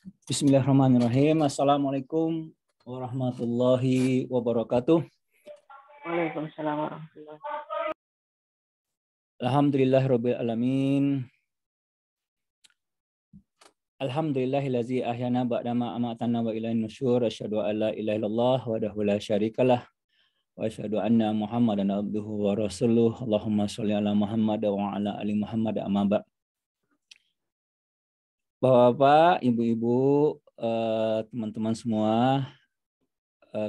Bismillahirrahmanirrahim. Assalamualaikum warahmatullahi wabarakatuh. Waalaikumsalam warahmatullahi wabarakatuh. Alhamdulillahirabbil alamin. Alhamdulillahillazi ahyana ba'dama amatana wa ilaihin nusyur. Asyhadu an la ilaha illallah wahdahu la syarikalah wa asyhadu anna Muhammadan abduhu wa rasuluh. Allahumma shalli ala Muhammad wa ala ali Muhammad amma ba'd. Bapak-bapak, ibu-ibu, teman-teman semua,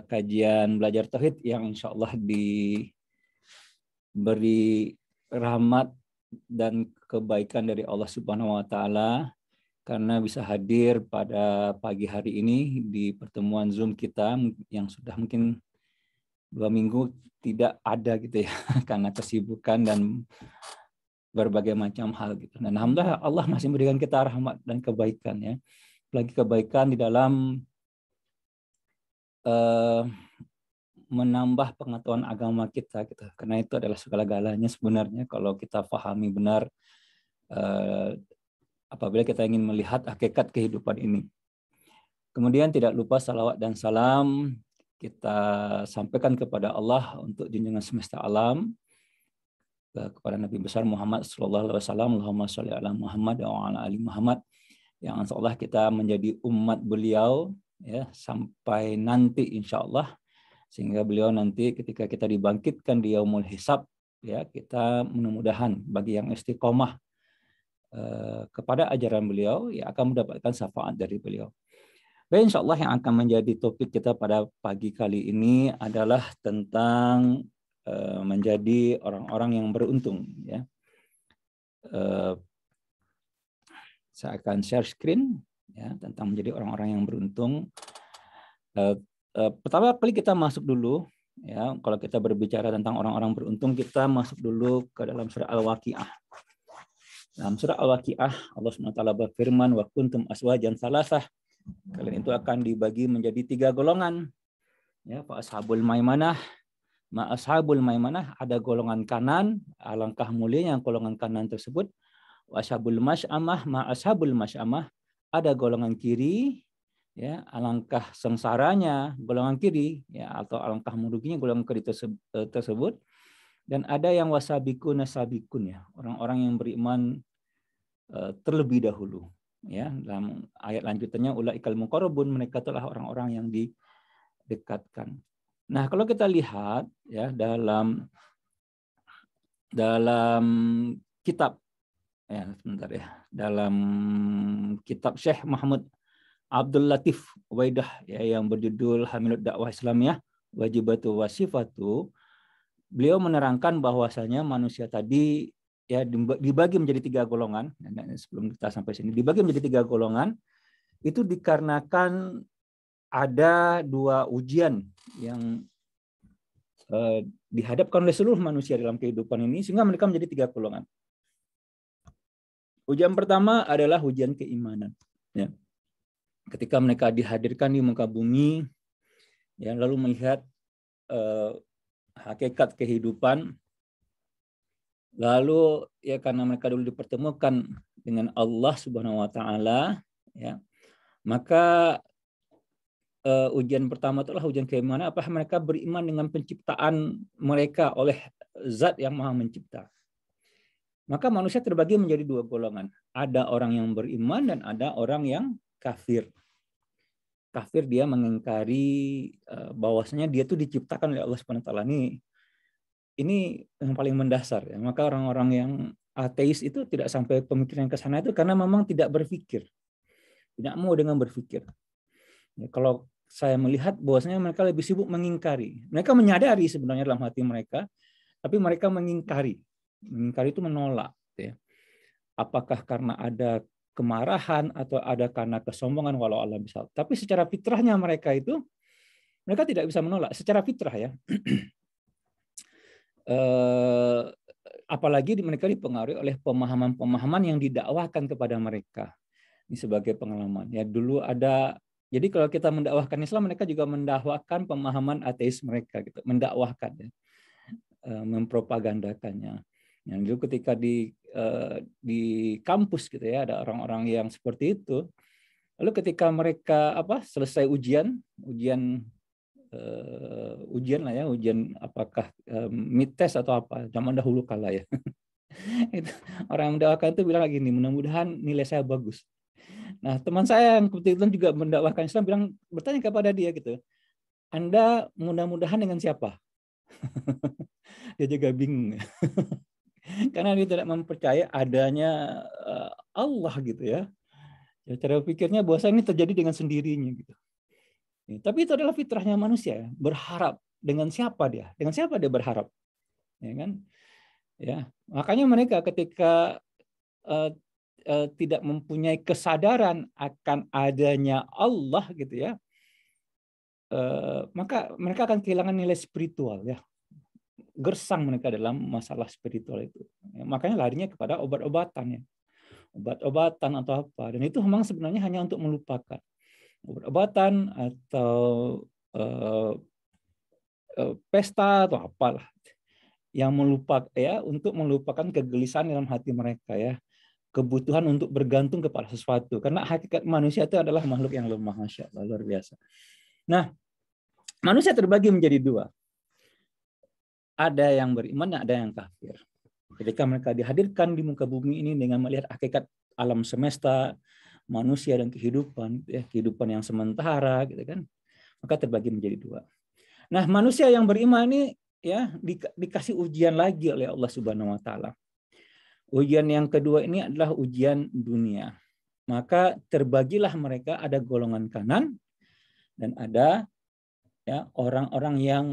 kajian belajar tauhid yang insya Allah diberi rahmat dan kebaikan dari Allah Subhanahu wa taala karena bisa hadir pada pagi hari ini di pertemuan Zoom kita yang sudah mungkin 2 minggu tidak ada gitu ya karena kesibukan dan berbagai macam hal gitu. Dan alhamdulillah Allah masih memberikan kita rahmat dan kebaikan ya. Lagi kebaikan di dalam menambah pengetahuan agama kita gitu. Karena itu adalah segala-galanya sebenarnya kalau kita pahami benar apabila kita ingin melihat hakikat kehidupan ini. Kemudian tidak lupa salawat dan salam kita sampaikan kepada Allah untuk junjungan semesta alam, kepada Nabi besar Muhammad sallallahu alaihi wasallam. Allahumma shalli ala Muhammad wa ala ali Muhammad. Yang insyaallah kita menjadi umat beliau ya sampai nanti insyaallah, sehingga beliau nanti ketika kita dibangkitkan di yaumul hisab ya, kita mudah-mudahan bagi yang istiqomah kepada ajaran beliau ya akan mendapatkan syafaat dari beliau. Baik, insyaallah yang akan menjadi topik kita pada pagi kali ini adalah tentang menjadi orang-orang yang beruntung ya. Saya akan share screen ya tentang menjadi orang-orang yang beruntung. Pertama kali kita masuk dulu ya, kalau kita berbicara tentang orang-orang beruntung, kita masuk dulu ke dalam surah Al-Waqiah. Dalam surah Al-Waqiah Allah SWT berfirman, wa kuntum aswajan salasah. Kalian itu akan dibagi menjadi 3 golongan. Ya, fa ashabul maimanah, ma ashabul maimanah, ada golongan kanan, alangkah mulianya golongan kanan tersebut. Wa ashabul masy'amah, ma ashabul masy'amah, ada golongan kiri, ya, alangkah sengsaranya golongan kiri, ya, atau alangkah meruginya golongan kiri tersebut. Dan ada yang wasabikun nasabikun, ya, orang-orang yang beriman terlebih dahulu. Ya, dalam ayat lanjutannya ulaikal muqarrabun, mereka telah orang-orang yang didekatkan. Nah, kalau kita lihat ya dalam kitab ya sebentar ya, dalam kitab Syekh Muhammad Abdul Latif Waidah ya, yang berjudul Hamilut Dakwah Islamiyah Wajibatu Wasifatu, beliau menerangkan bahwasanya manusia tadi ya dibagi menjadi 3 golongan. Sebelum kita sampai sini, dibagi menjadi 3 golongan itu dikarenakan ada 2 ujian yang dihadapkan oleh seluruh manusia dalam kehidupan ini sehingga mereka menjadi 3 golongan. Ujian pertama adalah ujian keimanan. Ya. Ketika mereka dihadirkan di muka bumi, ya, lalu melihat hakikat kehidupan, lalu ya karena mereka dulu dipertemukan dengan Allah Subhanahu Wa Taala, ya, maka ujian pertama itulah ujian keimanan. Apakah mereka beriman dengan penciptaan mereka oleh Zat yang Maha Mencipta? Maka manusia terbagi menjadi 2 golongan. Ada orang yang beriman dan ada orang yang kafir. Kafir dia mengingkari bahwasanya dia itu diciptakan oleh Allah Subhanahu wa taala. Ini yang paling mendasar ya. Maka orang-orang yang ateis itu tidak sampai pemikiran ke sana itu karena memang tidak berpikir. Tidak mau dengan berpikir. Ya, kalau saya melihat bahwasanya mereka lebih sibuk mengingkari. Mereka menyadari sebenarnya dalam hati mereka, tapi mereka mengingkari. Mengingkari itu menolak. Ya. Apakah karena ada kemarahan atau ada karena kesombongan, walau Allah bisa. Tapi secara fitrahnya mereka tidak bisa menolak. Secara fitrah ya. Apalagi mereka dipengaruhi oleh pemahaman-pemahaman yang didakwahkan kepada mereka. Ini sebagai pengalaman. Ya, dulu ada. Jadi kalau kita mendakwahkan Islam, mereka juga mendakwahkan pemahaman ateis mereka, gitu, mendakwahkan, ya, mempropagandakannya. Yang dulu ketika di kampus gitu ya, ada orang-orang yang seperti itu, Lalu ketika mereka selesai ujian lah ya, ujian apakah mid test atau apa, zaman dahulu kala ya. Itu orang yang mendakwahkan itu bilang lagi nih, mudah-mudahan nilai saya bagus. Nah, teman saya yang kebetulan juga mendakwahkan Islam bilang, bertanya kepada dia gitu, Anda mudah-mudahan dengan siapa? Dia juga bingung. Karena dia tidak mempercayai adanya Allah gitu ya. Cara pikirnya bahwa ini terjadi dengan sendirinya gitu. Tapi itu adalah fitrahnya manusia, berharap. Dengan siapa dia? Dengan siapa dia berharap? Ya kan? Ya, makanya mereka ketika tidak mempunyai kesadaran akan adanya Allah gitu ya, maka mereka akan kehilangan nilai spiritual ya. Gersang mereka dalam masalah spiritual itu. Ya, makanya larinya kepada obat-obatan ya. Obat-obatan atau apa. Dan itu memang sebenarnya hanya untuk melupakan. Obat-obatan atau pesta atau apalah yang untuk melupakan kegelisahan dalam hati mereka ya, kebutuhan untuk bergantung kepada sesuatu, karena hakikat manusia itu adalah makhluk yang lemah, Masya Allah, luar biasa. Nah, manusia terbagi menjadi dua, ada yang beriman dan ada yang kafir. Ketika mereka dihadirkan di muka bumi ini dengan melihat hakikat alam semesta, manusia dan kehidupan ya, kehidupan yang sementara gitu kan, maka terbagi menjadi dua. Nah, manusia yang beriman ini ya dikasih ujian lagi oleh Allah Subhanahu wa taala. Ujian yang kedua ini adalah ujian dunia. Maka terbagilah mereka, ada golongan kanan dan ada ya orang-orang yang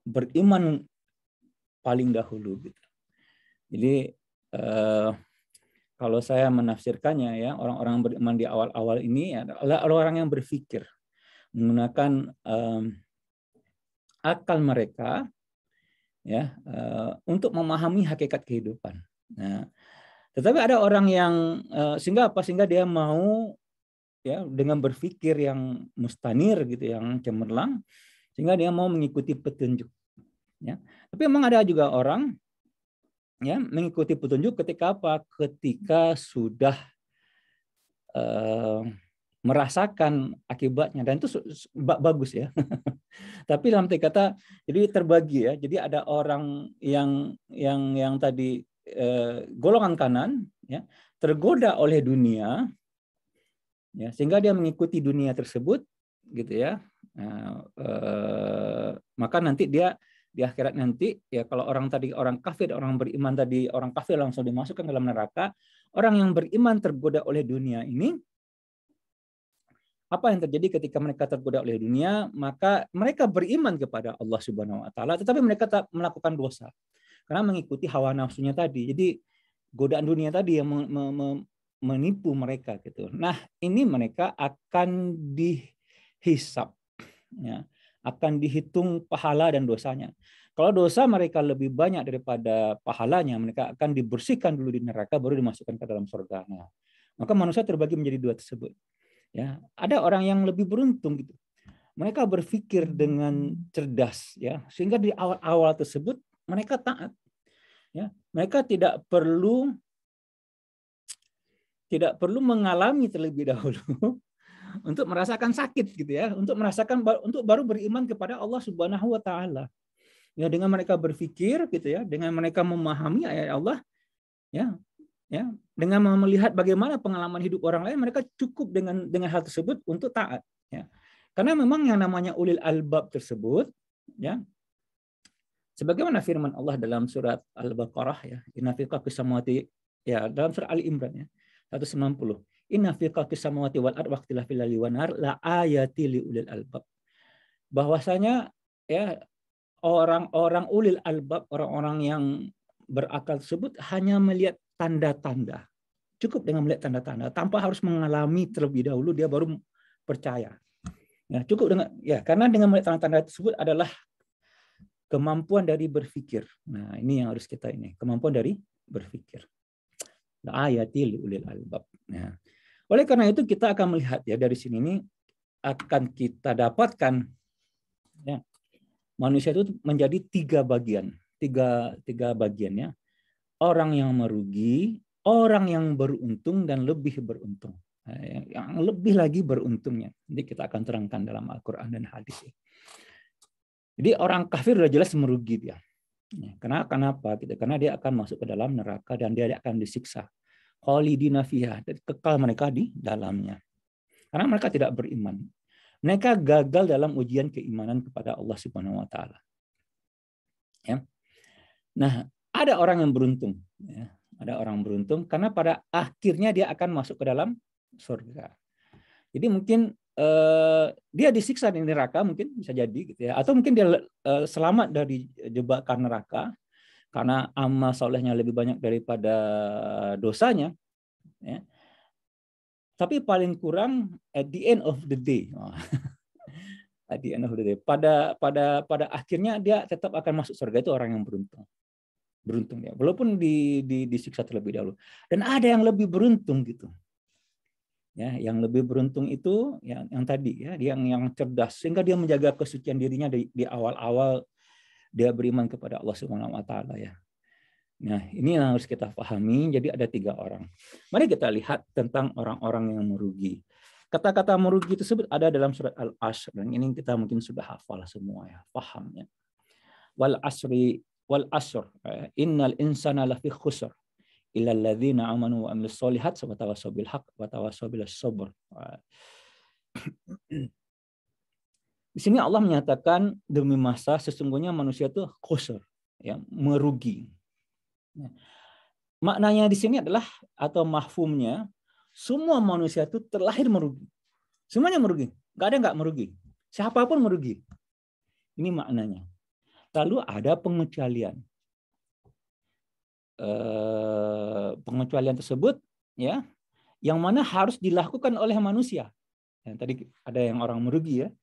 beriman paling dahulu gitu. Jadi kalau saya menafsirkannya ya, orang-orang beriman di awal-awal ini adalah orang yang berpikir menggunakan akal mereka ya untuk memahami hakikat kehidupan. Nah, tetapi ada orang yang sehingga dia mau ya dengan berpikir yang mustanir gitu, yang cemerlang, sehingga dia mau mengikuti petunjuk. Ya, tapi memang ada juga orang ya mengikuti petunjuk ketika apa? Ketika sudah merasakan akibatnya, dan itu bagus ya. Tapi dalam arti kata jadi terbagi ya. Jadi ada orang yang tadi golongan kanan ya, tergoda oleh dunia ya, sehingga dia mengikuti dunia tersebut gitu ya. Maka nanti dia di akhirat nanti ya, kalau orang kafir, orang beriman tadi, orang kafir langsung dimasukkan dalam neraka. Orang yang beriman tergoda oleh dunia ini, apa yang terjadi ketika mereka tergoda oleh dunia? Maka mereka beriman kepada Allah Subhanahu wa taala, tetapi mereka tak melakukan dosa karena mengikuti hawa nafsunya tadi. Jadi godaan dunia tadi yang menipu mereka gitu. Nah, ini mereka akan dihisab ya, akan dihitung pahala dan dosanya. Kalau dosa mereka lebih banyak daripada pahalanya, mereka akan dibersihkan dulu di neraka, baru dimasukkan ke dalam surga. Nah, maka manusia terbagi menjadi dua tersebut. Ya, ada orang yang lebih beruntung gitu. Mereka berpikir dengan cerdas ya, sehingga di awal-awal tersebut mereka taat. Ya, mereka tidak perlu mengalami terlebih dahulu untuk merasakan sakit gitu ya, untuk baru beriman kepada Allah Subhanahu wa taala. Ya, dengan mereka berpikir gitu ya, dengan mereka memahami ayat Allah ya, dengan melihat bagaimana pengalaman hidup orang lain, mereka cukup dengan hal tersebut untuk taat ya. Karena memang yang namanya ulil albab tersebut ya, sebagaimana firman Allah dalam surat Al-Baqarah ya, inna fi khalqis samawati ya, dalam surat Ali Imran ya 190, inna fi khalqis samawati wal ardi waqtilafil laili wan nahar la ayati li ulil albab. Bahwasanya ya orang-orang ulil albab, orang-orang yang berakal tersebut hanya melihat tanda-tanda. Cukup dengan melihat tanda-tanda tanpa harus mengalami terlebih dahulu, dia baru percaya. Nah, cukup dengan ya, karena dengan melihat tanda-tanda tersebut adalah kemampuan dari berpikir. Nah, ini yang harus kita kemampuan dari berpikir. Ayatil ulil albab. Nah, oleh karena itu kita akan melihat ya, dari sini ini akan kita dapatkan ya, manusia itu menjadi tiga bagian ya. Orang yang merugi, orang yang beruntung, dan lebih beruntung. Yang lebih lagi beruntungnya. Nanti kita akan terangkan dalam Al-Quran dan hadis. Jadi orang kafir sudah jelas merugi dia. Kenapa? Karena dia akan masuk ke dalam neraka dan dia akan disiksa. Khalidina fiha, kekal mereka di dalamnya. Karena mereka tidak beriman. Mereka gagal dalam ujian keimanan kepada Allah Subhanahu wa taala. Ya. Nah, ada orang yang beruntung, ya. Ada orang beruntung karena pada akhirnya dia akan masuk ke dalam surga. Jadi mungkin dia disiksa di neraka, mungkin bisa jadi gitu ya. Atau mungkin dia selamat dari jebakan neraka karena amal solehnya lebih banyak daripada dosanya, ya. Tapi paling kurang at the end of the day, at the end of the day, pada akhirnya dia tetap akan masuk surga. Itu orang yang beruntung ya, walaupun disiksa terlebih dahulu. Dan ada yang lebih beruntung gitu, ya, yang lebih beruntung itu yang tadi ya, yang cerdas sehingga dia menjaga kesucian dirinya di awal-awal dia beriman kepada Allah Subhanahu wa taala, ya. Nah, ini yang harus kita pahami. Jadi ada 3 orang. Mari kita lihat tentang orang-orang yang merugi. Kata-kata merugi tersebut ada dalam surat Al-Asr, dan ini kita mungkin sudah hafal semua, ya, pahamnya. Wal asr innal insana lafi khusr illa alladzina amanu wa amilus solihat wa tawassaw bil haqq wa tawassaw bis sabr. Di sini Allah menyatakan demi masa sesungguhnya manusia itu khusr, ya, merugi. Maknanya di sini adalah, atau mafhumnya, semua manusia itu terlahir merugi. Semuanya merugi. Nggak ada nggak merugi. Siapapun merugi. Ini maknanya. Lalu ada pengecualian. Pengecualian tersebut, ya, yang mana harus dilakukan oleh manusia. Yang tadi ada yang orang merugi, ya.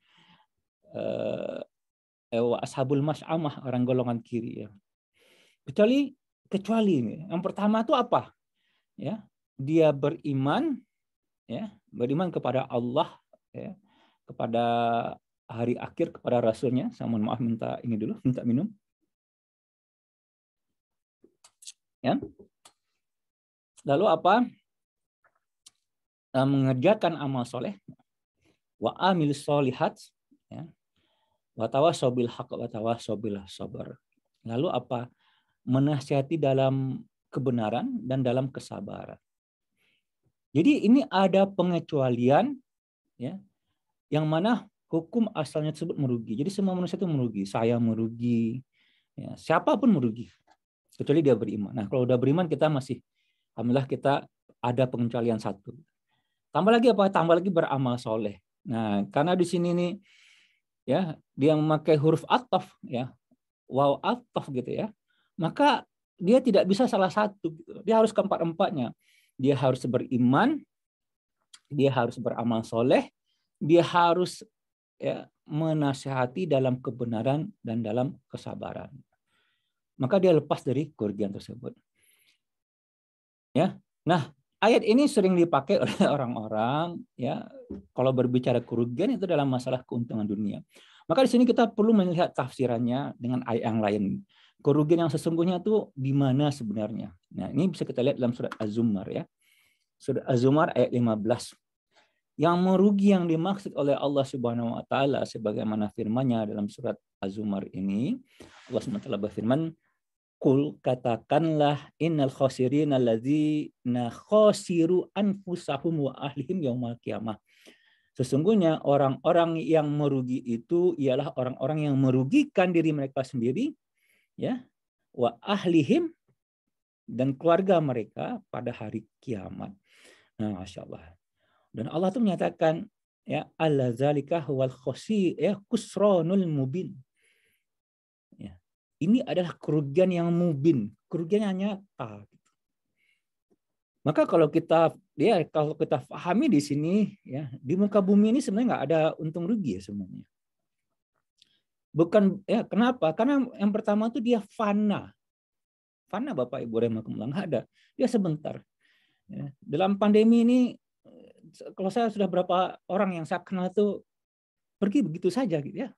Ashabul mas'amah, orang golongan kiri, ya. Kecuali ini. Yang pertama itu apa? Ya, dia beriman, ya, beriman kepada Allah, ya, kepada hari akhir, kepada Rasulnya. Saya mohon maaf, minta ini dulu, minta minum. Ya. Lalu apa? Mengerjakan amal soleh, wa amil solihat, ya, wa tawassaw bil haqq wa tawassaw bil sabr. Lalu apa? Menasihati dalam kebenaran dan dalam kesabaran. Jadi ini ada pengecualian, ya, yang mana hukum asalnya tersebut merugi. Jadi semua manusia itu merugi. Saya merugi, ya, siapapun merugi, kecuali dia beriman. Nah, kalau udah beriman kita masih, alhamdulillah, kita ada pengecualian satu. Tambah lagi apa? Tambah lagi beramal soleh. Nah, karena di sini nih, ya, dia memakai huruf ataf, ya, waw ataf gitu, ya. Maka dia tidak bisa salah satu. Dia harus keempat-empatnya. Dia harus beriman, dia harus beramal soleh, dia harus, ya, menasihati dalam kebenaran dan dalam kesabaran. Maka dia lepas dari kerugian tersebut. Ya, nah, ayat ini sering dipakai oleh orang-orang, ya, kalau berbicara kerugian itu dalam masalah keuntungan dunia. Maka di sini kita perlu melihat tafsirannya dengan ayat yang lain. Kerugian yang sesungguhnya itu di mana sebenarnya? Nah, ini bisa kita lihat dalam surat Az-Zumar, ya. Surat Az-Zumar ayat 15. Yang merugi yang dimaksud oleh Allah Subhanahu wa taala sebagaimana firman-Nya dalam surat Az-Zumar ini, Allah SWT berfirman, "Qul, katakanlah, innal khosirina alladzina khosiru anfusahum wa ahlihim yaumal qiyamah." Sesungguhnya orang-orang yang merugi itu ialah orang-orang yang merugikan diri mereka sendiri, ya, wa ahlihim, dan keluarga mereka pada hari kiamat. Nah, Masya Allah. Dan Allah itu menyatakan, ya, alla zalika huwal khosir, ya, kusronul mubin. Ya. Ini adalah kerugian yang mubin, kerugian yang nyata. Maka kalau kita pahami di sini, ya, di muka bumi ini sebenarnya nggak ada untung rugi, ya, sebenarnya. Bukan, ya, kenapa? Karena yang pertama itu dia fana. Fana, Bapak Ibu rahimakumullah, nggak ada. Dia sebentar. Ya. Dalam pandemi ini, kalau saya sudah berapa orang yang saya kenal itu pergi begitu saja, gitu, ya.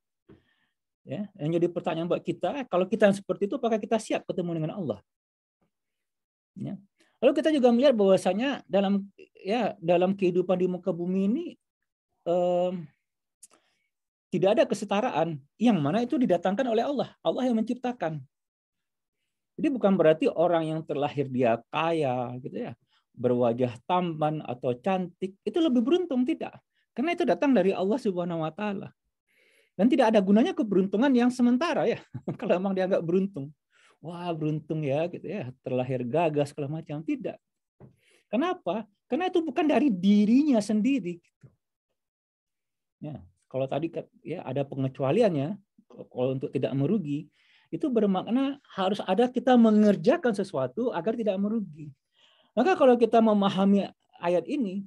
Ya, yang jadi pertanyaan buat kita, kalau kita seperti itu, apakah kita siap ketemu dengan Allah? Ya. Lalu kita juga melihat bahwasanya dalam kehidupan di muka bumi ini tidak ada kesetaraan, yang mana itu didatangkan oleh Allah. Allah yang menciptakan. Jadi bukan berarti orang yang terlahir dia kaya gitu ya, berwajah tampan atau cantik itu lebih beruntung, tidak. Karena itu datang dari Allah Subhanahu wa taala. Dan tidak ada gunanya keberuntungan yang sementara ya. Kalau memang dia nggak beruntung. Wah, beruntung ya gitu ya, terlahir gagah segala macam, tidak. Kenapa? Karena itu bukan dari dirinya sendiri gitu. Ya, kalau tadi ya ada pengecualiannya, kalau untuk tidak merugi, itu bermakna harus ada kita mengerjakan sesuatu agar tidak merugi. Maka kalau kita memahami ayat ini,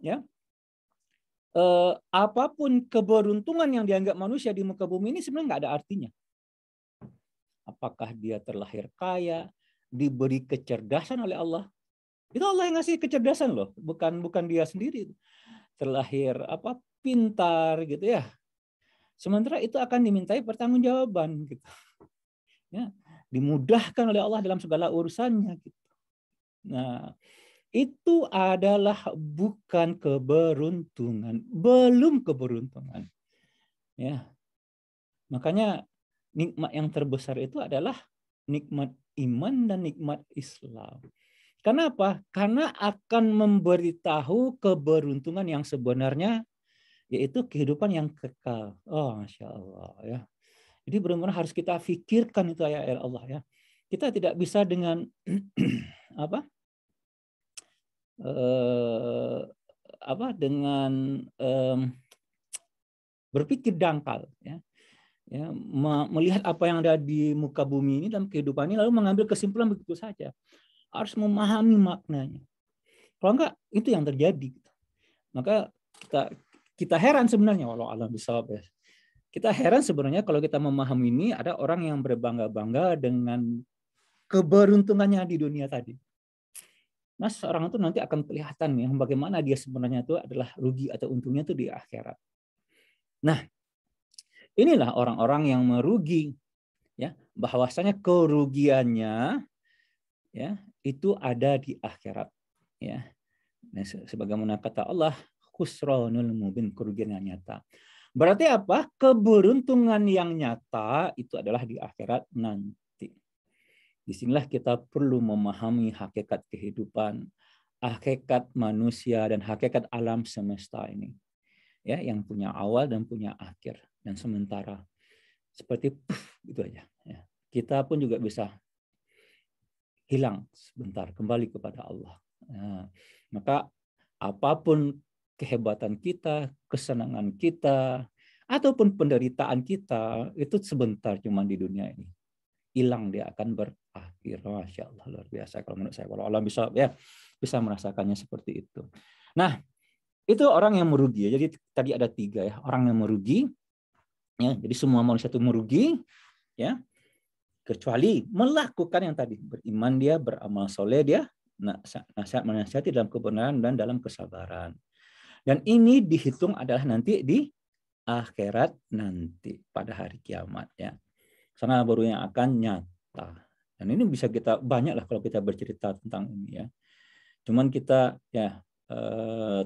ya, apapun keberuntungan yang dianggap manusia di muka bumi ini sebenarnya nggak ada artinya. Apakah dia terlahir kaya, diberi kecerdasan oleh Allah? Itu Allah yang ngasih kecerdasan loh, bukan dia sendiri. Terlahir pintar gitu ya. Sementara itu akan dimintai pertanggungjawaban gitu. Ya, dimudahkan oleh Allah dalam segala urusannya gitu. Nah, itu adalah bukan keberuntungan, belum keberuntungan. Ya. Makanya nikmat yang terbesar itu adalah nikmat iman dan nikmat Islam. Kenapa? Karena akan memberitahu keberuntungan yang sebenarnya, yaitu kehidupan yang kekal. Oh, Masya Allah ya. Jadi benar-benar harus kita pikirkan itu ayat Allah ya. Kita tidak bisa dengan berpikir dangkal ya. Melihat apa yang ada di muka bumi ini dalam kehidupan ini lalu mengambil kesimpulan begitu saja. Harus memahami maknanya. Kalau enggak itu yang terjadi. Maka kita heran sebenarnya, walau alam bisawab ya. Kita heran sebenarnya kalau kita memahami ini, ada orang yang berbangga-bangga dengan keberuntungannya di dunia tadi. Nah, seorang itu nanti akan kelihatan ya bagaimana dia sebenarnya itu adalah rugi atau untungnya itu di akhirat. Nah, inilah orang-orang yang merugi ya, bahwasanya kerugiannya ya itu ada di akhirat ya. Nah, sebagaimana kata Allah, khusranul mubin, kerugian yang nyata. Berarti apa? Keberuntungan yang nyata itu adalah di akhirat nanti. Disinilah kita perlu memahami hakikat kehidupan, hakikat manusia dan hakikat alam semesta ini. Ya, yang punya awal dan punya akhir dan sementara. Seperti gitu aja. Ya. Kita pun juga bisa hilang sebentar, kembali kepada Allah. Nah, maka apapun kehebatan kita, kesenangan kita, ataupun penderitaan kita, itu sebentar cuma di dunia ini. Hilang, dia akan berakhir. Masya Allah, luar biasa kalau menurut saya. Kalau Allah bisa merasakannya seperti itu. Nah, itu orang yang merugi. Jadi tadi ada 3 ya, orang yang merugi. Ya, jadi semua manusia itu merugi, ya, kecuali melakukan yang tadi, beriman dia, beramal soleh dia, nasihat menasihati dalam kebenaran dan dalam kesabaran. Dan ini dihitung adalah nanti di akhirat nanti pada hari kiamat ya. Sana baru yang akan nyata. Dan ini bisa kita banyak lah kalau kita bercerita tentang ini ya. Cuman kita ya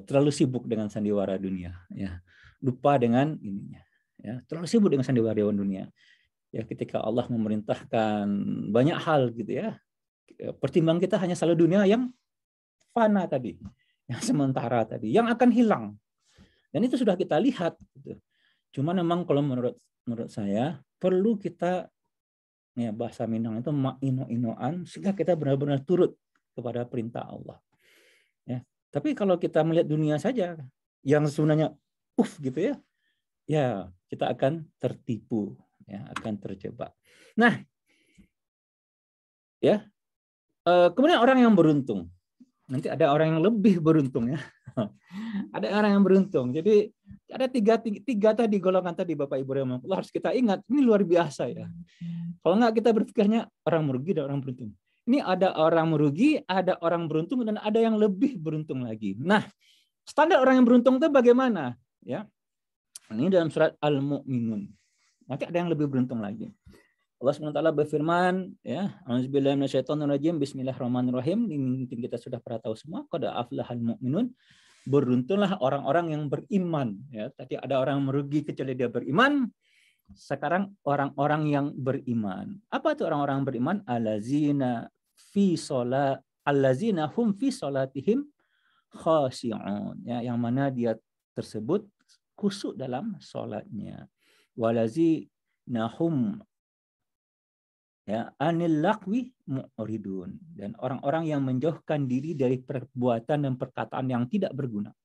terlalu sibuk dengan sandiwara dunia ya. Lupa dengan ininya ya. Terlalu sibuk dengan sandiwara dunia. Ya, ketika Allah memerintahkan banyak hal gitu ya. Pertimbangan kita hanya selalu dunia yang fana tadi, yang sementara tadi, yang akan hilang. Dan itu sudah kita lihat gitu. Cuma memang kalau menurut saya perlu kita ya, bahasa Minang itu ino-inoan sehingga kita benar-benar turut kepada perintah Allah. Ya. Tapi kalau kita melihat dunia saja yang sebenarnya gitu ya. Ya, kita akan tertipu, ya, akan terjebak. Nah, ya. Kemudian orang yang beruntung. Nanti ada orang yang lebih beruntung ya. Ada orang yang beruntung. Jadi ada tiga tadi golongan tadi Bapak Ibu yang harus kita ingat. Ini luar biasa ya. Kalau nggak kita berpikirnya orang merugi dan orang beruntung. Ini ada orang merugi, ada orang beruntung, dan ada yang lebih beruntung lagi. Nah, standar orang yang beruntung itu bagaimana? Ya, ini dalam surat Al-Mu'minun. Nanti ada yang lebih beruntung lagi. Allah SWT berfirman, ya, A'udzubillahi minasyaitonirrajim, bismillahirrahmanirrahim. Ini mungkin kita sudah pernah tahu semua, qad aflahal mu'minun. Beruntunglah orang-orang yang beriman. Ya, tadi ada orang merugi kecuali dia beriman. Sekarang orang-orang yang beriman. Apa itu orang-orang beriman? Allazina hum fi salatihim khashi'un. Ya, yang mana dia tersebut khusyuk dalam salatnya. Walazina hum ya anil laqwi mu'ridun, dan orang-orang yang menjauhkan diri dari perbuatan dan perkataan yang tidak berguna,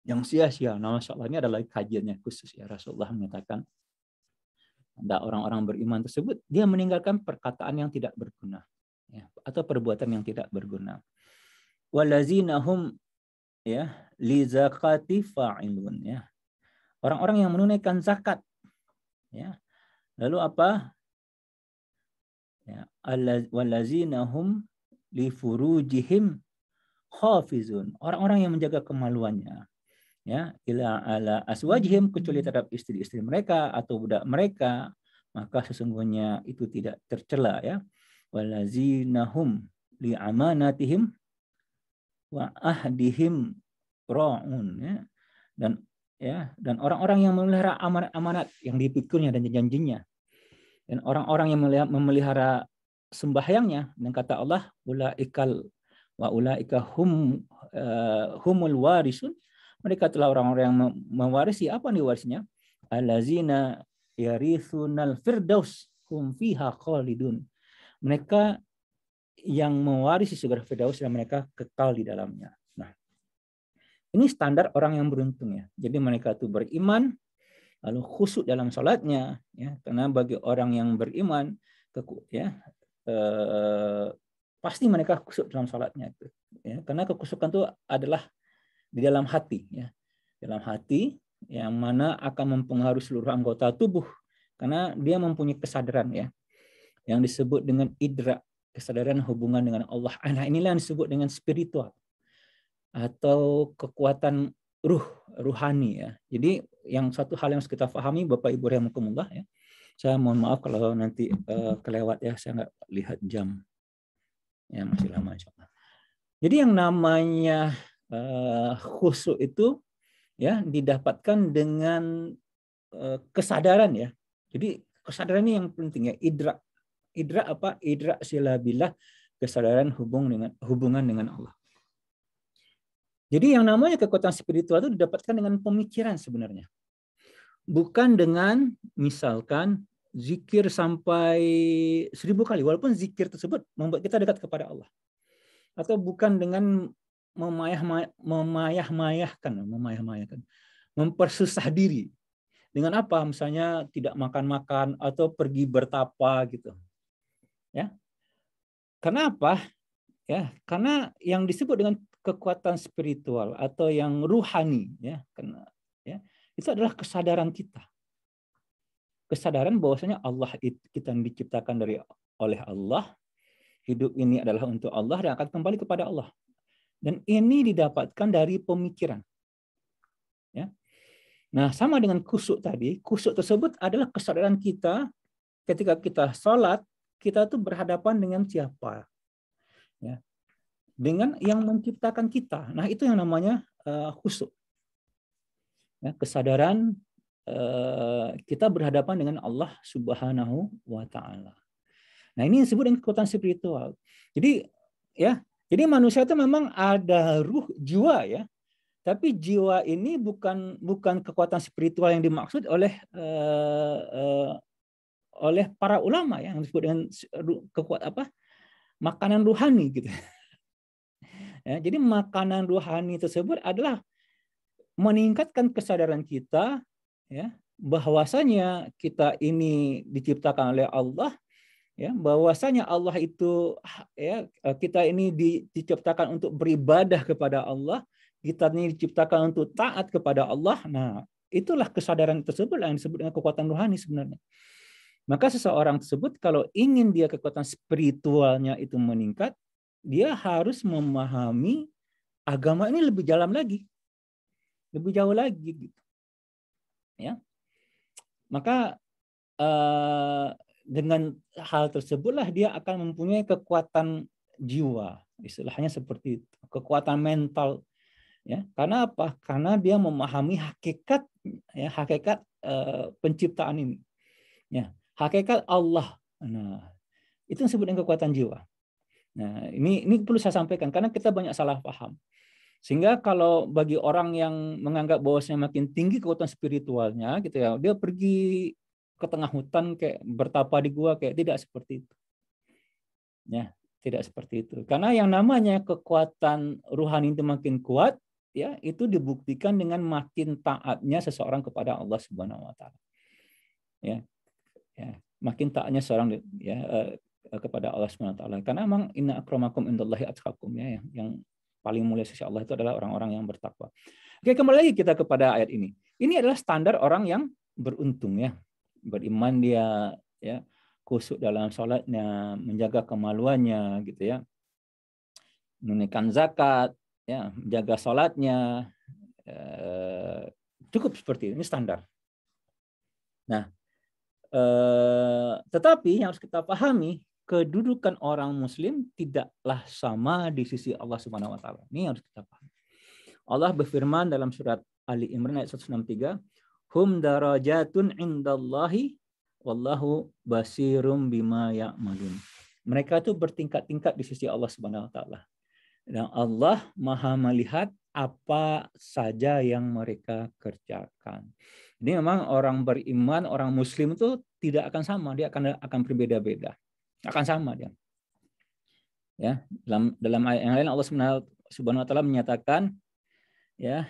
yang sia-sia. Nah, masalah ini adalah kajiannya khusus ya. Rasulullah menyatakan ada orang-orang beriman tersebut dia meninggalkan perkataan yang tidak berguna ya, atau perbuatan yang tidak berguna. Walazina hum ya li zakati fa'ilun ya. Orang-orang yang menunaikan zakat ya. Lalu apa? Ya, wallazina hum li furujihim hafizun. Orang-orang yang menjaga kemaluannya. Ya, ila ala aswajihim, kecuali terhadap istri-istri mereka atau budak mereka, maka sesungguhnya itu tidak tercela ya. Wallazina hum li amanatihim wa ahdihim ra'un ya. Dan orang-orang yang memelihara amanat-amanat yang dipikulnya dan janjinya. Dan orang-orang yang memelihara sembahyangnya, dan kata Allah ulaika humul warisun, mereka telah orang-orang yang mewarisi. Apa nih warisnya? Allazina yarithunal firdaus hum fiha khalidun. Mereka yang mewarisi surga firdaus dan mereka kekal di dalamnya. Nah, ini standar orang yang beruntung ya. Jadi mereka itu beriman, lalu khusyuk dalam salatnya ya, karena bagi orang yang beriman pasti mereka khusyuk dalam salatnya itu ya, karena kekhusyukan itu adalah di dalam hati ya, dalam hati yang mana akan mempengaruhi seluruh anggota tubuh, karena dia mempunyai kesadaran ya yang disebut dengan idrak, kesadaran hubungan dengan Allah. Nah, inilah yang disebut dengan spiritual atau kekuatan ruhani ya. Jadi yang satu hal yang harus kita pahami, Bapak Ibu rahimakumullah ya. Saya mohon maaf kalau nanti kelewat ya, saya nggak lihat jam. Ya, masih lama insyaallah. Jadi yang namanya khusyuk itu ya didapatkan dengan kesadaran ya. Jadi kesadaran ini yang penting ya, idrak. Idrak apa? Idrak silabillah, kesadaran hubungan dengan Allah. Jadi yang namanya kekuatan spiritual itu didapatkan dengan pemikiran sebenarnya. Bukan dengan misalkan zikir sampai 1000 kali, walaupun zikir tersebut membuat kita dekat kepada Allah. Atau bukan dengan memayah-mayahkan, mempersusah diri. Dengan apa? Misalnya tidak makan-makan atau pergi bertapa gitu. Ya. Kenapa? Ya, karena yang disebut dengan kekuatan spiritual atau yang ruhani ya, itu adalah kesadaran kita. Kesadaran bahwasanya Allah kita diciptakan oleh Allah, hidup ini adalah untuk Allah dan akan kembali kepada Allah. Dan ini didapatkan dari pemikiran. Ya. Nah, sama dengan khusyuk tadi, khusyuk tersebut adalah kesadaran kita ketika kita sholat, kita tuh berhadapan dengan siapa? Ya. Dengan yang menciptakan kita. Nah, itu yang namanya khusyuk. Ya, kesadaran kita berhadapan dengan Allah Subhanahu wa taala. Nah, ini disebut dengan kekuatan spiritual. Jadi jadi manusia itu memang ada ruh, jiwa ya. Tapi jiwa ini bukan kekuatan spiritual yang dimaksud oleh para ulama yang disebut dengan makanan ruhani gitu. Ya, jadi makanan ruhani tersebut adalah meningkatkan kesadaran kita ya, bahwasanya kita ini diciptakan oleh Allah ya, bahwasanya Allah itu ya, kita ini diciptakan untuk beribadah kepada Allah, kita ini diciptakan untuk taat kepada Allah. Nah, itulah kesadaran tersebut yang disebut dengan kekuatan rohani sebenarnya. Maka seseorang tersebut kalau ingin dia kekuatan spiritualnya itu meningkat, dia harus memahami agama ini lebih dalam lagi, lebih jauh lagi gitu. Ya. Maka dengan hal tersebutlah dia akan mempunyai kekuatan jiwa, istilahnya seperti itu, kekuatan mental, ya. Karena apa? Karena dia memahami hakikat, ya, hakikat penciptaan ini, ya, hakikat Allah. Nah, itu yang disebut dengan kekuatan jiwa. Nah, ini perlu saya sampaikan karena kita banyak salah paham. Sehingga kalau bagi orang yang menganggap bahwasanya makin tinggi kekuatan spiritualnya gitu ya, dia pergi ke tengah hutan kayak bertapa di gua, kayak tidak seperti itu. Ya, tidak seperti itu. Karena yang namanya kekuatan ruhani itu makin kuat, ya, itu dibuktikan dengan makin taatnya seseorang kepada Allah Subhanahu wa taala. Ya. Ya, makin taatnya seorang, ya, kepada Allah Subhanahu wa taala. Karena memang inna akramakum indallahi atqakum, ya, yang paling mulia sisi Allah itu adalah orang-orang yang bertakwa. Oke, kembali lagi kita kepada ayat ini. Ini adalah standar orang yang beruntung, ya. Beriman dia, ya, khusyuk dalam sholatnya, menjaga kemaluannya gitu ya. Menunaikan zakat, ya, menjaga sholatnya, cukup seperti ini standar. Nah, tetapi yang harus kita pahami, kedudukan orang muslim tidaklah sama di sisi Allah Subhanahu wa taala. Ini harus kita pahami. Allah berfirman dalam surat Ali Imran ayat 163, "Hum darajatun indallahi wallahu basirum bima ya'malun." Mereka itu bertingkat-tingkat di sisi Allah Subhanahu wa taala. Dan Allah Maha melihat apa saja yang mereka kerjakan. Jadi memang orang beriman, orang muslim itu tidak akan sama, dia akan berbeda-beda. Akan sama dia. Ya, dalam ayat yang lain Allah Subhanahu wa taala menyatakan, ya,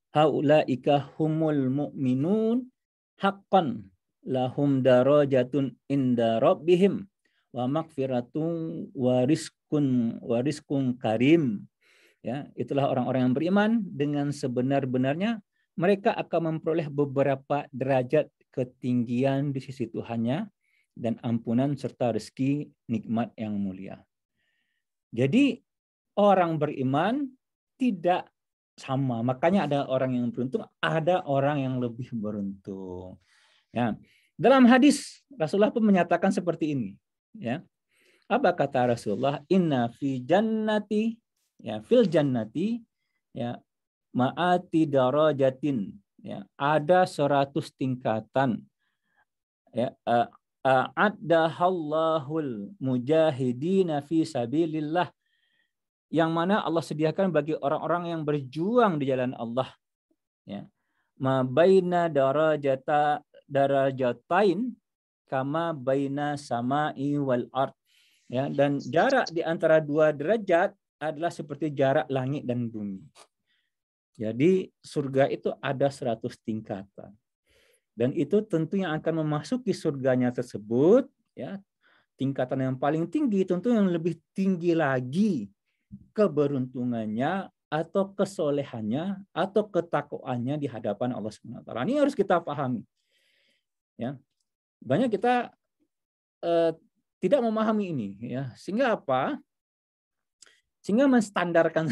haulaika humul mu'minun haqqan lahum darajatun inda rabbihim wa maghfiratun wa rizqun karim. Ya, itulah orang-orang yang beriman dengan sebenar-benarnya, mereka akan memperoleh beberapa derajat ketinggian di sisi Tuhannya dan ampunan serta rezeki nikmat yang mulia. Jadi orang beriman tidak sama. Makanya ada orang yang beruntung, ada orang yang lebih beruntung. Ya. Dalam hadis Rasulullah pun menyatakan seperti ini. Ya. Apa kata Rasulullah? Inna fi jannati, ya, fil jannati, ya, ma'ati darajatin, ya, ada 100 tingkatan, ya, a'addahallahul mujahidina fi sabilillah, yang mana Allah sediakan bagi orang-orang yang berjuang di jalan Allah, ya, ma baina darajatain kama baina sama'i wal ard, ya, dan jarak di antara dua derajat adalah seperti jarak langit dan bumi. Jadi surga itu ada 100 tingkatan. Dan itu tentu yang akan memasuki surganya tersebut, ya, tingkatan yang paling tinggi tentu yang lebih tinggi lagi keberuntungannya atau kesolehannya atau ketakwaannya di hadapan Allah Subhanahu wa taala. Ini harus kita pahami. Ya. Banyak kita tidak memahami ini, ya. Sehingga apa? Sehingga menstandarkan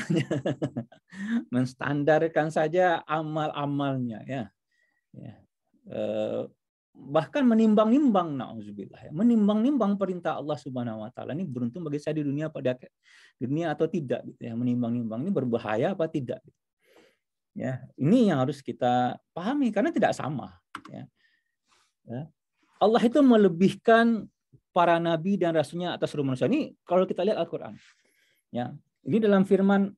saja amal-amalnya, ya. Ya. Bahkan menimbang-nimbang, na'udzubillah, ya. Menimbang-nimbang perintah Allah Subhanahu wa taala. Ini beruntung bagi saya di dunia atau tidak gitu ya. Menimbang-nimbang ini berbahaya apa tidak. Ya, ini yang harus kita pahami karena tidak sama, ya. Ya. Allah itu melebihkan para nabi dan rasulnya atas seluruh manusia. Ini kalau kita lihat Al-Qur'an. Ya. Ini dalam firman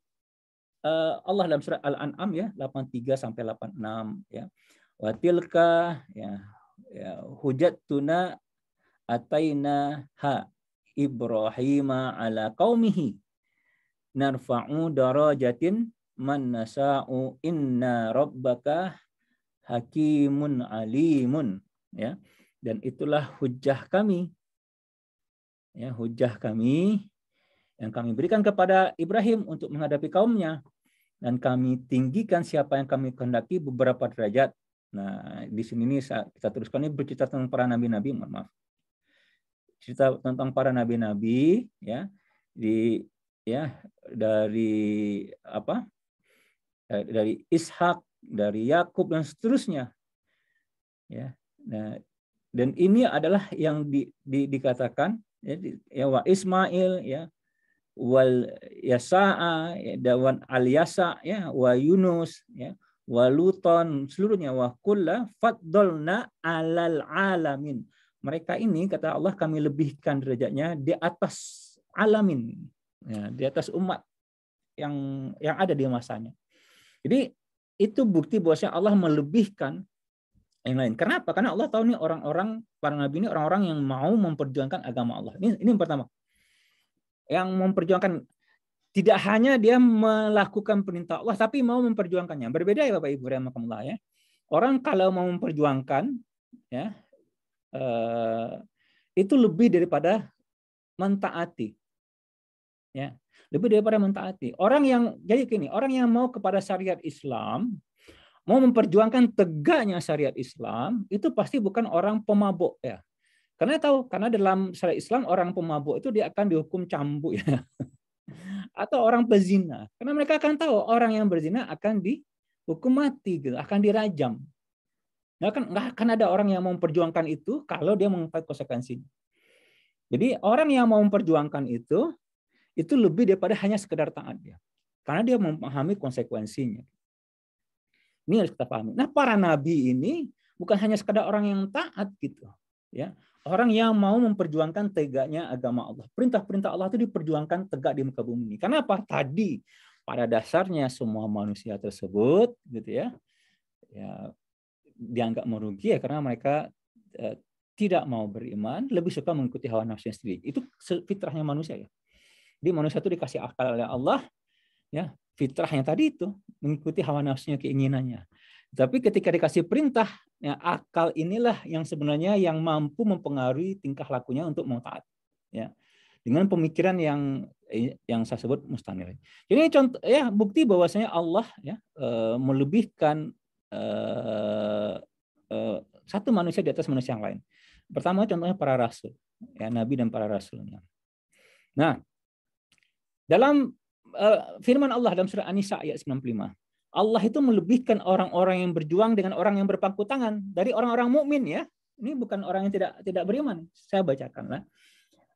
Allah dalam surat Al-An'am, ya, 83 sampai 86, ya. Wa tilka, ya, hujjatuna ataina ha Ibrahima ala qaumihi narfa'u darajatin man nasa'u inna rabbaka hakimun alimun, ya. Dan itulah hujjah kami, ya, hujjah kami yang kami berikan kepada Ibrahim untuk menghadapi kaumnya, dan kami tinggikan siapa yang kami kehendaki beberapa derajat. Nah, di sini nih kita teruskan, ini bercerita tentang para nabi-nabi, mohon maaf. Cerita tentang para nabi-nabi, ya, dari apa? Dari Ishak, dari Yakub dan seterusnya. Ya. Nah, Dan ini adalah yang dikatakan ya wa Ismail ya wal Yasa'a ya, dawan al Yasa ya wa Yunus ya wa Luton, seluruhnya wa kulla faddalna alal alamin. Mereka ini kata Allah kami lebihkan derajatnya di atas alamin ya, di atas umat yang ada di masanya. Jadi itu bukti bahwasanya Allah melebihkan yang lain. Kenapa? Karena Allah tahu nih orang-orang para nabi ini orang-orang yang mau memperjuangkan agama Allah. Ini yang pertama. Yang memperjuangkan tidak hanya dia melakukan perintah Allah tapi mau memperjuangkannya. Berbeda ya Bapak Ibu rahimakumullah ya. Orang kalau mau memperjuangkan ya itu lebih daripada mentaati. Ya, lebih daripada mentaati. Orang yang mau kepada syariat Islam, mau memperjuangkan tegaknya syariat Islam, itu pasti bukan orang pemabuk ya. Karena dalam syariat Islam orang pemabuk itu dia akan dihukum cambuk ya. Atau orang pezina. Karena mereka akan tahu orang yang berzina akan dihukum mati gitu, akan dirajam. Nggak akan ada orang yang mau memperjuangkan itu kalau dia mengetahui konsekuensinya. Jadi orang yang mau memperjuangkan itu lebih daripada hanya sekedar taat dia. Karena dia memahami konsekuensinya. Ini harus kita pahami. Nah, para nabi ini bukan hanya sekedar orang yang taat gitu, ya. Orang yang mau memperjuangkan tegaknya agama Allah. Perintah-perintah Allah itu diperjuangkan tegak di muka bumi ini. Kenapa? Tadi pada dasarnya semua manusia tersebut gitu ya dianggap merugi ya karena mereka tidak mau beriman, lebih suka mengikuti hawa nafsunya sendiri. Itu fitrahnya manusia ya. Jadi manusia itu dikasih akal oleh Allah ya, fitrahnya tadi itu mengikuti hawa nafsunya, keinginannya. Tapi ketika dikasih perintah, ya, akal inilah yang sebenarnya yang mampu mempengaruhi tingkah lakunya untuk mau taat. Ya. Dengan pemikiran yang saya sebut mustamil. Ini contoh ya bukti bahwasanya Allah ya melebihkan satu manusia di atas manusia yang lain. Pertama contohnya para rasul, ya nabi dan para rasulnya. Nah, dalam firman Allah dalam surah An-Nisa ayat 95. Allah itu melebihkan orang-orang yang berjuang dengan orang yang berpangku tangan dari orang-orang mukmin ya. Ini bukan orang yang tidak beriman. Saya bacakanlah.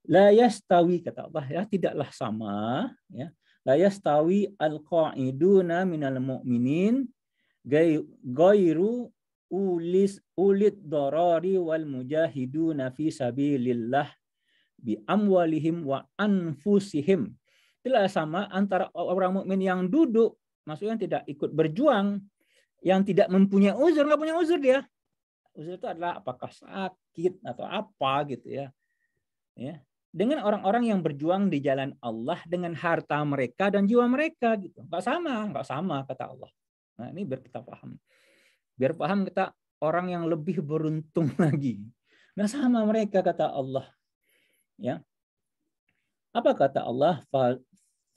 La yastawi kata Allah ya, tidaklah sama ya. La yastawi al-qa'iduna minal mu'minin ghairu ulid darari wal mujahiduna fi sabilillah bi amwalihim wa anfusihim. Tidaklah sama antara orang mukmin yang duduk, maksudnya tidak ikut berjuang, yang tidak mempunyai uzur, nggak punya uzur dia. Uzur itu adalah apakah sakit atau apa gitu ya. Ya. Dengan orang-orang yang berjuang di jalan Allah dengan harta mereka dan jiwa mereka gitu. Nggak sama kata Allah. Nah, ini biar kita paham. Biar paham kita orang yang lebih beruntung lagi. Nggak sama mereka kata Allah. Ya. Apa kata Allah?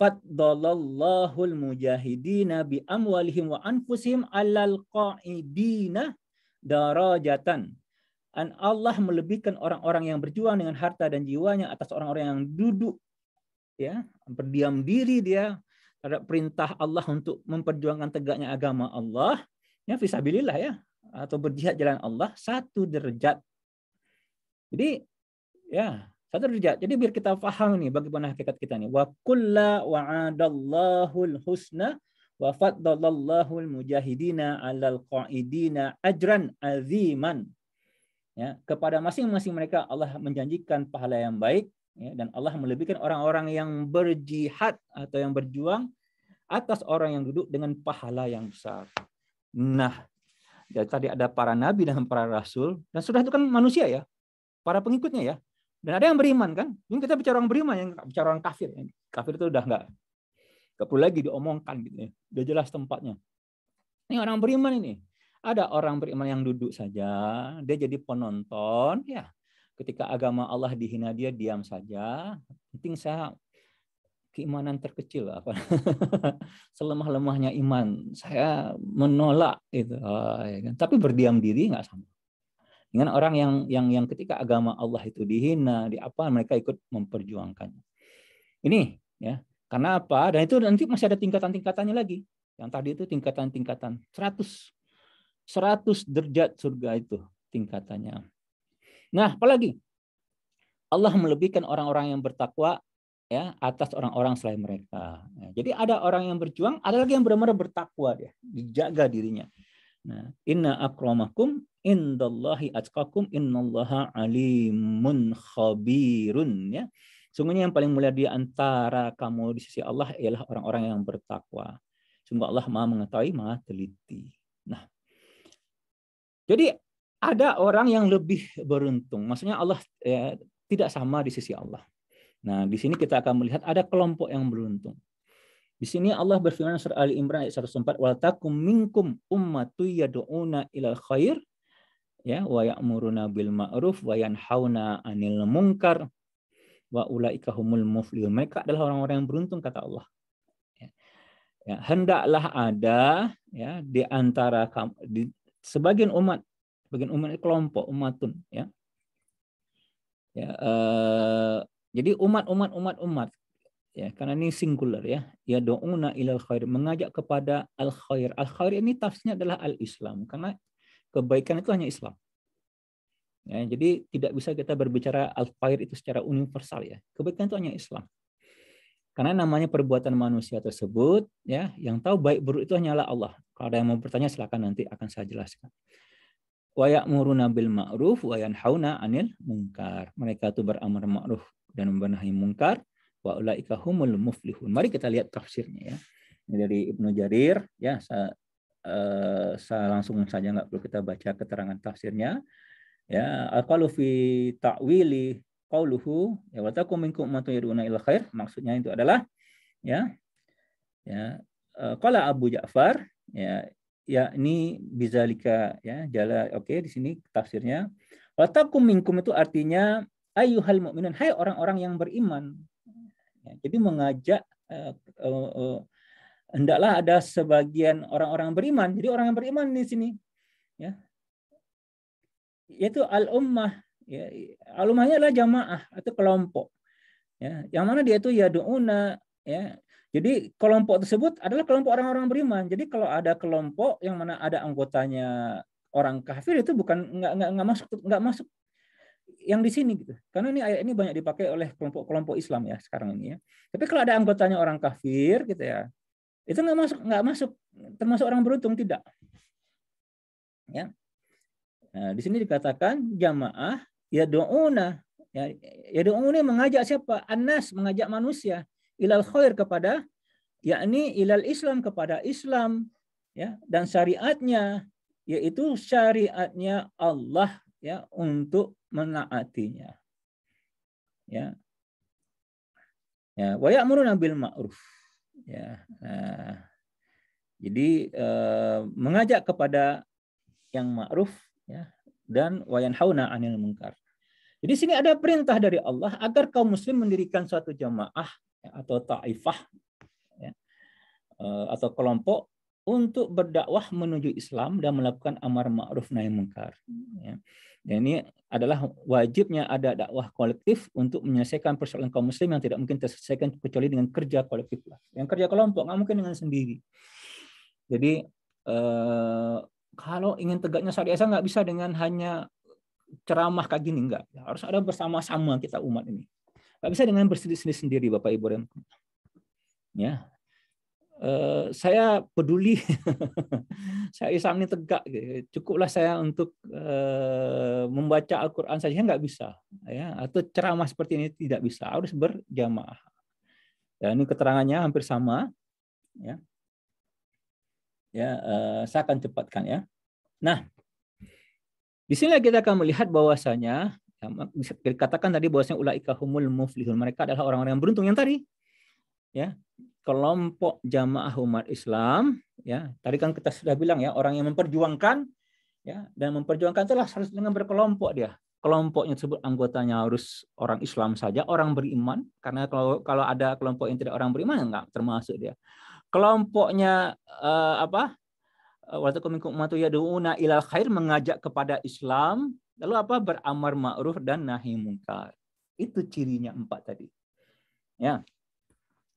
Faddalallahul mujahidina bi amwalihim wa anfusihim alal qa'idina darajatan. Dan Allah melebihkan orang-orang yang berjuang dengan harta dan jiwanya atas orang-orang yang duduk ya, berdiam diri dia terhadap perintah Allah untuk memperjuangkan tegaknya agama Allah, ya fisabilillah ya, atau berjihad jalan Allah, satu derajat. Jadi ya, satu derajat. Jadi biar kita paham nih bagaimana hakikat kita nih. Wa kulla wa'adallahul husna wa faddalallahul mujahidina 'alal qa'idina ajran aziman. Ya, kepada masing-masing mereka Allah menjanjikan pahala yang baik ya, dan Allah melebihkan orang-orang yang berjihad atau yang berjuang atas orang yang duduk dengan pahala yang besar. Nah, ya, tadi ada para nabi dan para rasul dan sudah itu kan manusia ya, para pengikutnya ya. Dan ada yang beriman kan? Ini kita bicara orang beriman, yang bicara orang kafir. Kafir itu udah nggak perlu lagi diomongkan gitu ya. Udah jelas tempatnya. Ini orang beriman ini. Ada orang beriman yang duduk saja, dia jadi penonton ya. Ketika agama Allah dihina dia diam saja. Penting saya keimanan terkecil apa. Selemah-lemahnya iman, saya menolak itu. Ya kan? Tapi berdiam diri nggak sama. Dengan orang yang ketika agama Allah itu dihina, mereka ikut memperjuangkannya. Ini ya, karena apa? Dan itu nanti masih ada tingkatan-tingkatannya lagi. Yang tadi itu tingkatan-tingkatan 100 derajat surga itu tingkatannya. Nah, apalagi Allah melebihkan orang-orang yang bertakwa ya atas orang-orang selain mereka. Nah, jadi ada orang yang berjuang, ada lagi yang benar-benar bertakwa dia, dijaga dirinya. Nah, inna akramakum indallahi atqakum innallaha alimun khabirun ya. Sungguhnya yang paling mulia di antara kamu di sisi Allah ialah orang-orang yang bertakwa. Sungguh Allah Maha mengetahui, Maha teliti. Nah, jadi ada orang yang lebih beruntung. Maksudnya Allah tidak sama di sisi Allah. Nah, di sini kita akan melihat ada kelompok yang beruntung. Di sini Allah berfirman surah Ali Imran ayat 104, "Wal takum minkum ummatu yad'una ilal khair ya wa ya'muruna bil ma'ruf wa yanhauna 'anil munkar wa ulaika humul muflihun." Mereka adalah orang-orang yang beruntung kata Allah. Ya, hendaklah ada ya di antara sebagian umat kelompok umatun ya. Jadi umat ya, karena ini singular ya. Ya do'una ilal khair, mengajak kepada al khair. Al khair ini tafsirnya adalah al Islam karena kebaikan itu hanya Islam. Ya, jadi tidak bisa kita berbicara al khair itu secara universal ya. Kebaikan itu hanya Islam. Karena namanya perbuatan manusia tersebut ya, yang tahu baik buruk itu hanyalah Allah. Kalau ada yang mau bertanya silakan, nanti akan saya jelaskan. Wa ya'muruna bil ma'ruf wa yanhauna 'anil munkar. Mereka itu beramar ma'ruf dan menahi munkar. Wa ulaika humul muflihun. Mari kita lihat tafsirnya ya. Ini dari Ibnu Jarir ya. Saya langsung saja, nggak perlu kita baca keterangan tafsirnya. Ya, aqalu fi ta'wili qauluhu ya wa takum minkum ummatun yad'una ila khair. Maksudnya itu adalah ya qala Abu Ja'far ya ini bizalika ya jala. Oke, di sini tafsirnya wa takum minkum itu artinya ayyuhal mu'minun, hai orang-orang yang beriman. Ya, jadi mengajak hendaklah ada sebagian orang-orang beriman. Jadi orang yang beriman di sini ya yaitu al-ummah. Ya, al-ummahnya adalah jamaah atau kelompok. Ya, yang mana dia itu yad'una ya. Jadi kelompok tersebut adalah kelompok orang-orang beriman. Jadi kalau ada kelompok yang mana ada anggotanya orang kafir, itu bukan nggak masuk yang di sini gitu. Karena ini ayat ini banyak dipakai oleh kelompok-kelompok Islam ya sekarang ini ya. Tapi kalau ada anggotanya orang kafir gitu ya, itu nggak masuk termasuk orang beruntung, tidak. Ya. Nah, di sini dikatakan jamaah yad'una ya do'una mengajak siapa? An-nas, mengajak manusia ilal khair kepada yakni ilal Islam, kepada Islam ya, dan syariatnya yaitu syariatnya Allah ya, untuk menaatinya. Ya. Ya, wa ya'muruna bil ma'ruf. Ya. Jadi mengajak kepada yang ma'ruf ya, dan wa yanhauna 'anil munkar. Jadi sini ada perintah dari Allah agar kaum muslim mendirikan suatu jamaah ya, atau taifah ya, atau kelompok untuk berdakwah menuju Islam dan melakukan amar ma'ruf nahi munkar. Ya. Dan ini adalah wajibnya ada dakwah kolektif untuk menyelesaikan persoalan kaum muslim yang tidak mungkin terselesaikan kecuali dengan kerja kolektif. Yang kerja kelompok nggak mungkin dengan sendiri. Jadi kalau ingin tegaknya syariat nggak bisa dengan hanya ceramah kayak gini, enggak. Harus ada bersama-sama kita umat ini. Nggak bisa dengan bersendiri-sendiri, Bapak Ibu. Ya, saya peduli, saya Islam ini tegak. Cukuplah saya untuk membaca Al-Quran saja nggak bisa, ya. Atau ceramah seperti ini tidak bisa, harus berjamaah. Ya, ini keterangannya hampir sama, ya. Ya, saya akan cepatkan ya. Nah, di sini kita akan melihat bahwasanya ya, dikatakan tadi bahwasanya ulaika humul muflihun, mereka adalah orang-orang yang beruntung yang tadi ya, kelompok jamaah umat Islam ya. Tadi kan kita sudah bilang ya, orang yang memperjuangkan ya, dan memperjuangkan itulah harus dengan berkelompok dia. Kelompoknya tersebut anggotanya harus orang Islam saja, orang beriman, karena kalau ada kelompok yang tidak orang beriman enggak termasuk dia. Kelompoknya waktu minkum ummatu yad'una ilal khair, mengajak kepada Islam, lalu apa? Beramar ma'ruf dan nahi munkar. Itu cirinya 4 tadi. Ya.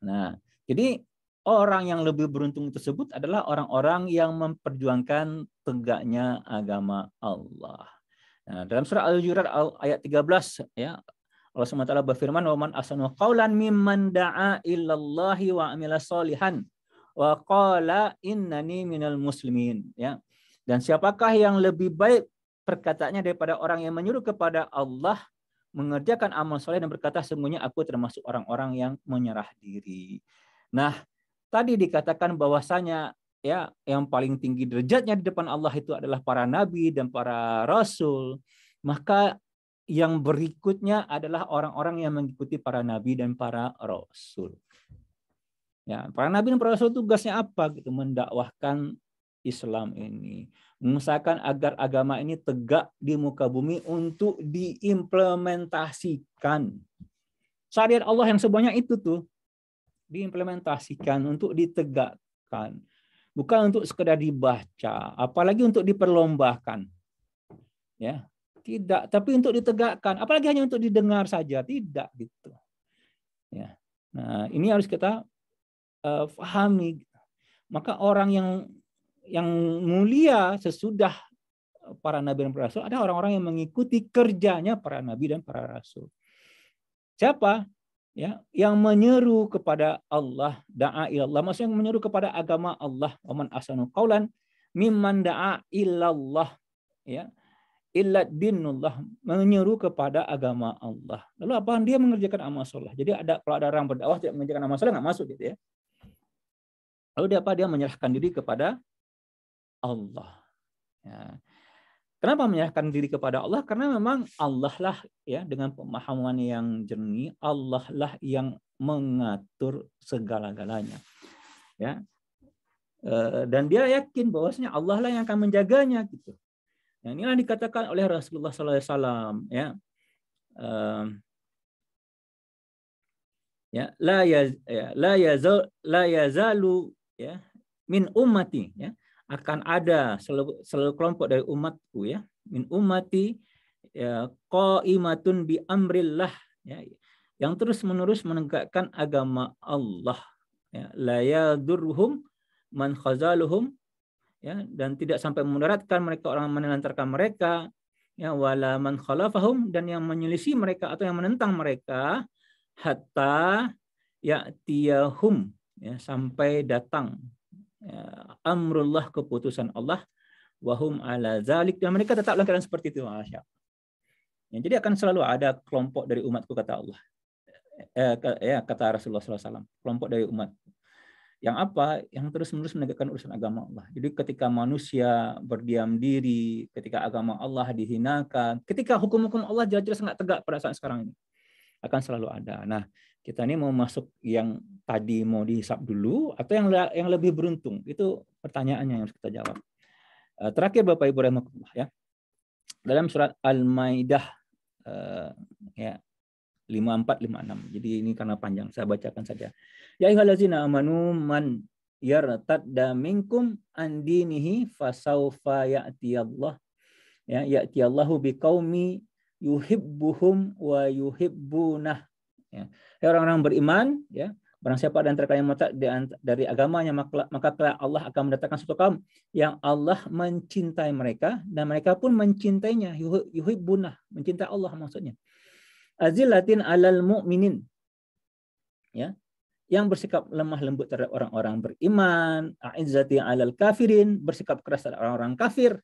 Nah, jadi orang yang lebih beruntung tersebut adalah orang-orang yang memperjuangkan tegaknya agama Allah. Nah, dalam surah Al-Hujurat ayat 13 ya, Allah SWT berfirman, "Wa man ahsanu qaulan mimman da'a ilallahi wa amila sholihan wa qala innani minal muslimin." Ya. Dan siapakah yang lebih baik perkataannya daripada orang yang menyuruh kepada Allah, mengerjakan amal soleh dan berkata, "Sesungguhnya aku termasuk orang-orang yang menyerah diri." Nah, tadi dikatakan bahwasanya ya yang paling tinggi derajatnya di depan Allah itu adalah para nabi dan para rasul. Maka yang berikutnya adalah orang-orang yang mengikuti para nabi dan para rasul. Ya, para nabi dan para rasul tugasnya apa? Gitu, mendakwahkan Islam ini, mengusahakan agar agama ini tegak di muka bumi untuk diimplementasikan. Syariat Allah yang sebanyak itu tuh diimplementasikan untuk ditegakkan, bukan untuk sekedar dibaca, apalagi untuk diperlombakan. Ya. Tidak, tapi untuk ditegakkan, apalagi hanya untuk didengar saja, tidak gitu. Ya. Nah, ini harus kita pahami. Maka orang yang mulia sesudah para nabi dan para rasul, ada orang-orang yang mengikuti kerjanya para nabi dan para rasul. Siapa? Ya, yang menyeru kepada Allah, da'a ilallah, maksudnya yang menyeru kepada agama Allah, waman ahsanu qaulan mimman da'a ilallah, ya. Illa dinullah, menyeru kepada agama Allah. Lalu apa? Dia mengerjakan amal soleh. Jadi kalau ada orang berdakwah tidak mengerjakan amal soleh, nggak masuk gitu ya. Lalu dia apa? Dia menyerahkan diri kepada Allah. Ya. Kenapa menyerahkan diri kepada Allah? Karena memang Allah lah ya, dengan pemahaman yang jernih, Allah lah yang mengatur segala-galanya. Ya. Dan dia yakin bahwasanya Allah lah yang akan menjaganya gitu. Yang inilah dikatakan oleh Rasulullah SAW, ya, ya, la yazalu ya min ummati, ya, akan ada selalu kelompok dari umatku, ya, min ummati, ya, qaimatun bi amrillah, ya, yang terus menerus menegakkan agama Allah, ya, la yadurhum man khazaluhum, ya, dan tidak sampai memudaratkan mereka orang menelantarkan mereka, ya, wala man khalafahum, dan yang menyelisih mereka atau yang menentang mereka, hatta ya'tiyahum, ya, sampai datang, ya, amrullah, keputusan Allah, wahum ala zalik, dan mereka tetap dalam keadaan seperti itu. Ya, jadi akan selalu ada kelompok dari umatku, kata Allah, ya, kata Rasulullah SAW, kelompok dari umat yang apa? Yang terus-menerus menegakkan urusan agama Allah. Jadi ketika manusia berdiam diri, ketika agama Allah dihinakan, ketika hukum-hukum Allah jelas-jelas nggak tegak pada saat sekarang ini, akan selalu ada. Nah, kita ini mau masuk yang tadi mau dihisap dulu atau yang lebih beruntung? Itu pertanyaannya yang harus kita jawab. Terakhir Bapak Ibu rahimakumullah, ya. Dalam surat Al-Maidah ya 54-56. Jadi ini karena panjang, saya bacakan saja. Ya ayyuhallazina amanu man yartadda minkum an dinihi fasaufa ya'tiyallah, ya, ya'tiyallahu biqaumi yuhibbuhum wa yuhibbunah. Ya. Orang-orang beriman, ya, barang siapa di antara kalian murtad dari agamanya, maka Allah akan mendatangkan suatu kaum yang Allah mencintai mereka dan mereka pun mencintainya, yuhibbunah, mencintai Allah maksudnya. Azillatin alal mu'minin, ya, yang bersikap lemah lembut terhadap orang-orang beriman, a'izzati alal kafirin, bersikap keras terhadap orang-orang kafir,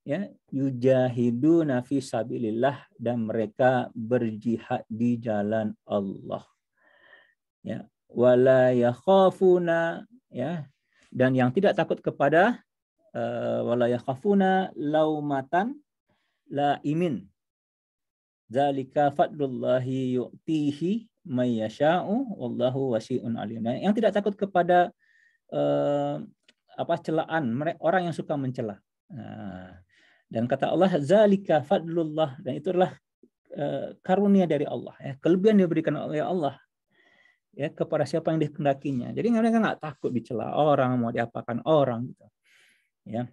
ya, yujahiduna fi sabilillah, dan mereka berjihad di jalan Allah, ya, wala yakhafuna, ya, dan yang tidak takut kepada wala yakhafuna laumatan laimin, zalika fadlullahi yu'tihi may yasha'u wallahu wasi'un alim. Yang tidak takut kepada celaan orang yang suka mencela. Dan kata Allah, zalika fadlullah, dan itu adalah karunia dari Allah, ya, kelebihan yang diberikan oleh Allah, ya, kepada siapa yang dikehendakinya. Jadi mereka nggak takut dicela orang, mau diapakan orang gitu. Ya.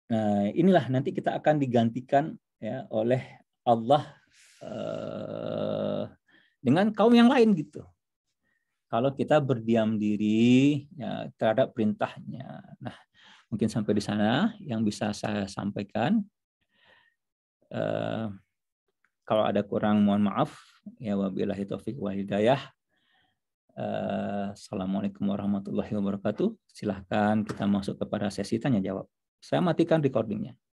Nah, inilah nanti kita akan digantikan, ya, oleh Allah dengan kaum yang lain gitu. Kalau kita berdiam diri, ya, terhadap perintahnya. Nah, Mungkin sampai di sana yang bisa saya sampaikan. Kalau ada kurang mohon maaf. Ya wabillahi taufik wal hidayah. Assalamualaikum warahmatullahi wabarakatuh. Silahkan kita masuk kepada sesi tanya jawab. Saya matikan recordingnya.